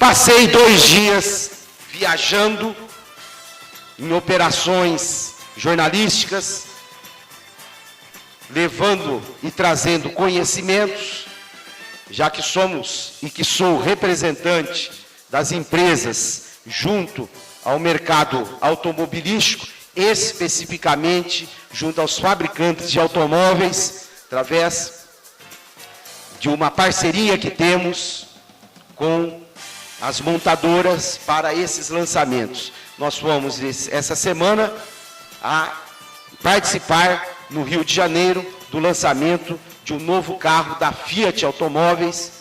Passei 2 dias viajando em operações jornalísticas, levando e trazendo conhecimentos, já que somos e que sou representante das empresas junto ao mercado automobilístico, especificamente junto aos fabricantes de automóveis, através de uma parceria que temos com as montadoras para esses lançamentos. Nós fomos essa semana a participar no Rio de Janeiro do lançamento de um novo carro da Fiat Automóveis,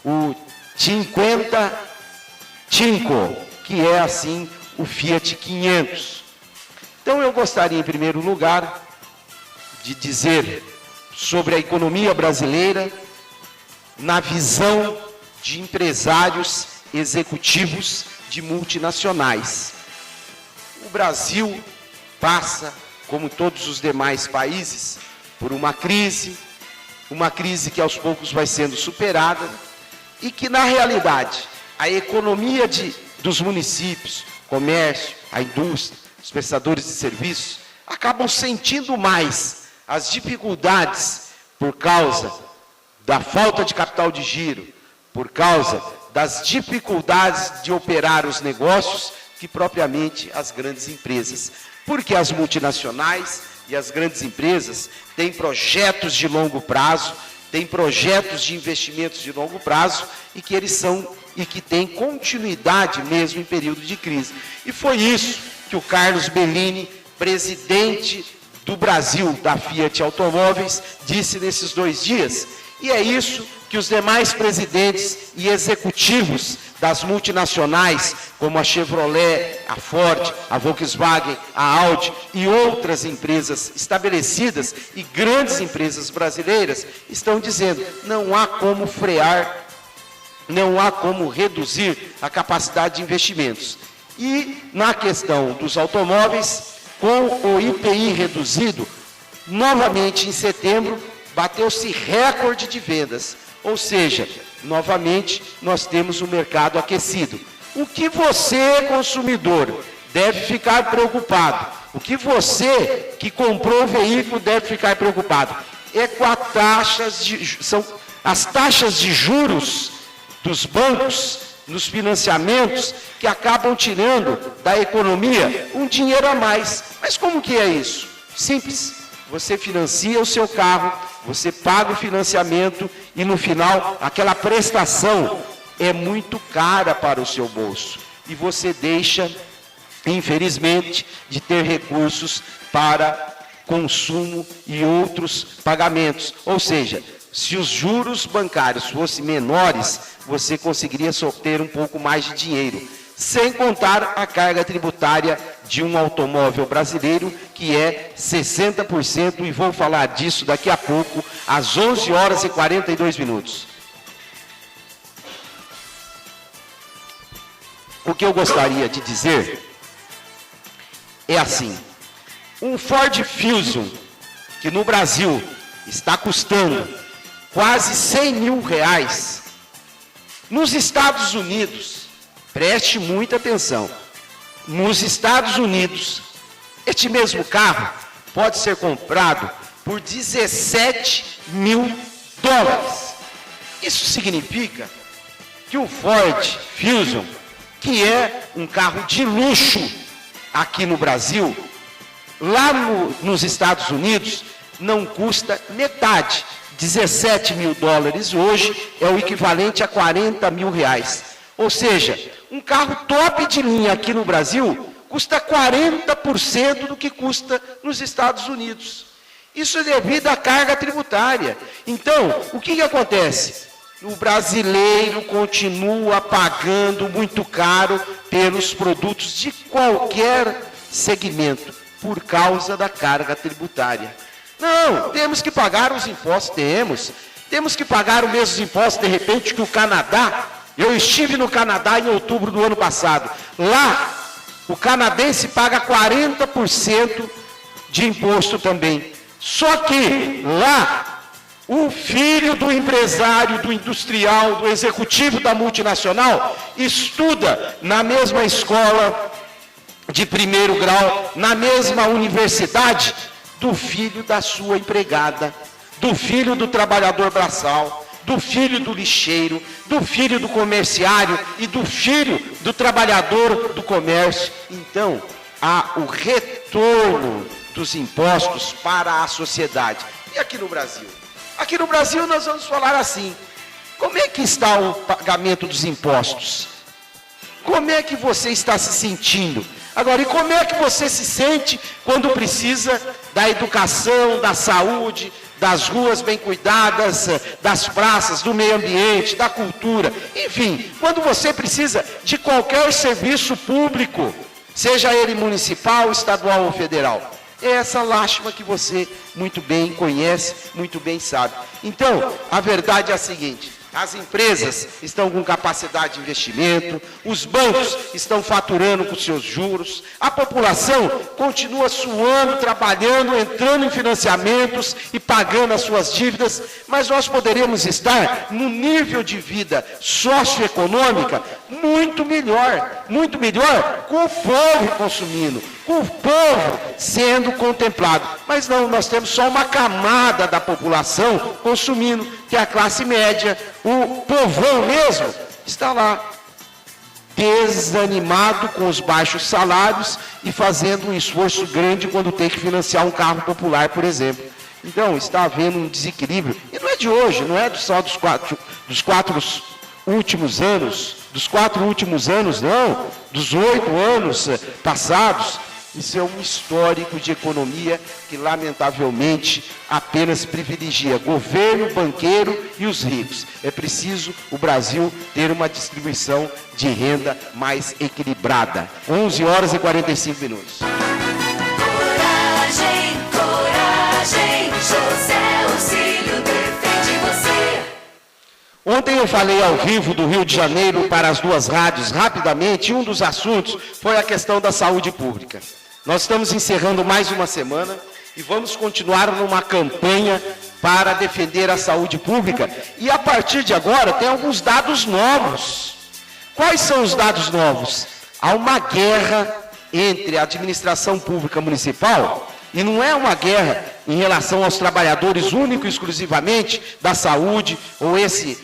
o 55, que é assim o Fiat 500. Então eu gostaria em primeiro lugar de dizer sobre a economia brasileira na visão de empresários executivos de multinacionais. O Brasil passa, como todos os demais países, por uma crise que aos poucos vai sendo superada e que, na realidade, a economia dos municípios, comércio, a indústria, os prestadores de serviços, acabam sentindo mais as dificuldades por causa da falta de capital de giro, por causa das dificuldades de operar os negócios, que propriamente as grandes empresas. Porque as multinacionais e as grandes empresas têm projetos de longo prazo, têm projetos de investimentos de longo prazo e que eles são e que têm continuidade mesmo em período de crise. E foi isso que o Carlos Bellini, presidente do Brasil da Fiat Automóveis, disse nesses 2 dias. E é isso que os demais presidentes e executivos das multinacionais, como a Chevrolet, a Ford, a Volkswagen, a Audi e outras empresas estabelecidas e grandes empresas brasileiras, estão dizendo: não há como frear, não há como reduzir a capacidade de investimentos. E na questão dos automóveis, com o IPI reduzido, novamente em setembro, bateu-se recorde de vendas. Ou seja, novamente, nós temos um mercado aquecido. O que você, consumidor, deve ficar preocupado? O que você, que comprou o veículo, deve ficar preocupado? É com as taxas de juros dos bancos, nos financiamentos, que acabam tirando da economia um dinheiro a mais. Mas como que é isso? Simples. Você financia o seu carro, você paga o financiamento e no final aquela prestação é muito cara para o seu bolso. E você deixa, infelizmente, de ter recursos para consumo e outros pagamentos. Ou seja, se os juros bancários fossem menores, você conseguiria ter um pouco mais de dinheiro. Sem contar a carga tributária de um automóvel brasileiro, que é 60%, e vou falar disso daqui a pouco, às 11 horas e 42 minutos. O que eu gostaria de dizer é assim: um Ford Fusion, que no Brasil está custando quase R$100 mil, nos Estados Unidos, preste muita atenção, nos Estados Unidos, este mesmo carro pode ser comprado por $17 mil. Isso significa que o Ford Fusion, que é um carro de luxo aqui no Brasil, lá nos Estados Unidos, não custa metade. $17 mil hoje é o equivalente a R$40 mil. Ou seja, um carro top de linha aqui no Brasil custa 40% do que custa nos Estados Unidos. Isso é devido à carga tributária. Então, o que acontece? O brasileiro continua pagando muito caro pelos produtos de qualquer segmento, por causa da carga tributária. Não, temos que pagar os impostos, temos que pagar os mesmos impostos, de repente, que o Canadá. Eu estive no Canadá em outubro do ano passado. Lá, o canadense paga 40% de imposto também. Só que lá, O filho do empresário, do industrial, do executivo da multinacional estuda na mesma escola de primeiro grau, na mesma universidade do filho da sua empregada, do filho do trabalhador braçal, do filho do lixeiro, do filho do comerciário e do filho do trabalhador do comércio. Então, há o retorno dos impostos para a sociedade. E aqui no Brasil? Aqui no Brasil nós vamos falar assim: como é que está o pagamento dos impostos? Como é que você está se sentindo? Agora, e como é que você se sente quando precisa da educação, da saúde, das ruas bem cuidadas, das praças, do meio ambiente, da cultura, enfim, quando você precisa de qualquer serviço público, seja ele municipal, estadual ou federal? É essa lástima que você muito bem conhece, muito bem sabe. Então, a verdade é a seguinte: as empresas estão com capacidade de investimento, os bancos estão faturando com seus juros, a população continua suando, trabalhando, entrando em financiamentos e pagando as suas dívidas, mas nós poderíamos estar num nível de vida socioeconômica muito melhor com o povo consumindo, com o povo sendo contemplado. Mas não, nós temos só uma camada da população consumindo, que é a classe média. O povão mesmo está lá, desanimado com os baixos salários e fazendo um esforço grande quando tem que financiar um carro popular, por exemplo. Então, está havendo um desequilíbrio, e não é de hoje, não é só dos quatro últimos anos, não, dos 8 anos passados. Isso é um histórico de economia que, lamentavelmente, apenas privilegia governo, banqueiro e os ricos. É preciso o Brasil ter uma distribuição de renda mais equilibrada. 11 horas e 45 minutos. Coragem, coragem, José Auxílio defende você. Ontem eu falei ao vivo do Rio de Janeiro para as duas rádios, rapidamente, e um dos assuntos foi a questão da saúde pública. Nós estamos encerrando mais uma semana e vamos continuar numa campanha para defender a saúde pública. E a partir de agora tem alguns dados novos. Quais são os dados novos? Há uma guerra entre a administração pública municipal, e não é uma guerra em relação aos trabalhadores único e exclusivamente da saúde, ou esse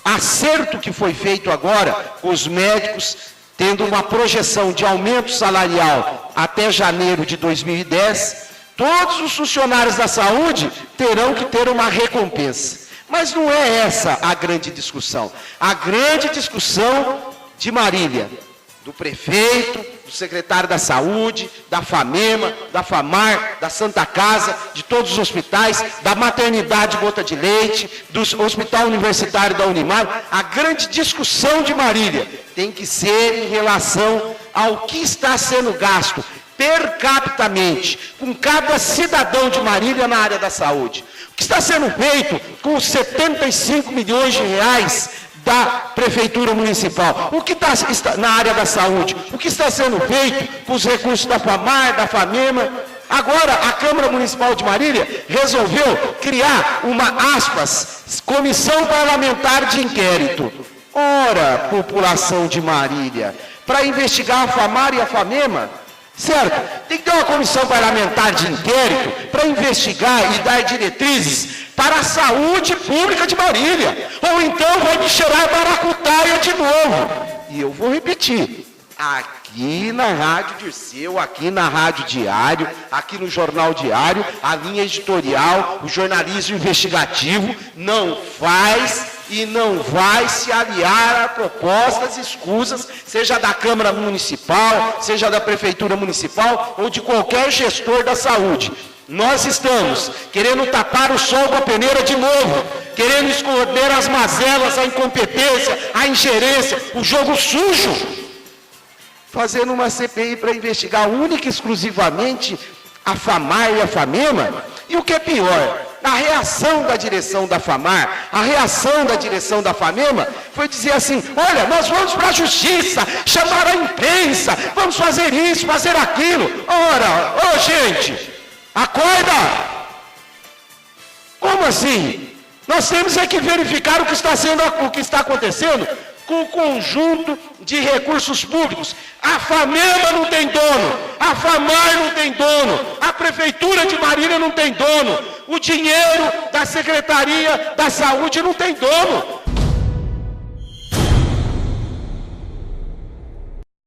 acerto que foi feito agora com os médicos, tendo uma projeção de aumento salarial até janeiro de 2010, todos os funcionários da saúde terão que ter uma recompensa. Mas não é essa a grande discussão. A grande discussão de Marília, do prefeito, do secretário da Saúde, da FAMEMA, da FAMAR, da Santa Casa, de todos os hospitais, da maternidade Gota de Leite, do Hospital Universitário da Unimar, a grande discussão de Marília tem que ser em relação ao que está sendo gasto per capitamente com cada cidadão de Marília na área da saúde. O que está sendo feito com os 75 milhões de reais da Prefeitura Municipal, o que está na área da saúde, o que está sendo feito com os recursos da FAMAR, da FAMEMA. Agora, a Câmara Municipal de Marília resolveu criar uma, aspas, comissão parlamentar de inquérito. Ora, população de Marília, para investigar a FAMAR e a FAMEMA, certo? Tem que ter uma comissão parlamentar de inquérito para investigar e dar diretrizes para a saúde pública de Marília. Ou então vai me cheirar maracutaia de novo. E eu vou repetir. Aqui na Rádio Dirceu, aqui na Rádio Diário, aqui no Jornal Diário, a linha editorial, o jornalismo investigativo não faz e não vai se aliar a propostas escusas, seja da Câmara Municipal, seja da Prefeitura Municipal ou de qualquer gestor da saúde. Nós estamos querendo tapar o sol com a peneira de novo, querendo esconder as mazelas, a incompetência, a ingerência, o jogo sujo, fazendo uma CPI para investigar única e exclusivamente a FAMAR e a FAMEMA. E o que é pior, a reação da direção da FAMAR, a reação da direção da FAMEMA foi dizer assim: olha, nós vamos para a justiça, chamar a imprensa, vamos fazer isso, fazer aquilo. Ora, gente, acorda! Como assim? Nós temos é que verificar o que está acontecendo com o conjunto de recursos públicos. A FAMEMA não tem dono, a FAMAR não tem dono, a Prefeitura de Marília não tem dono, o dinheiro da Secretaria da Saúde não tem dono.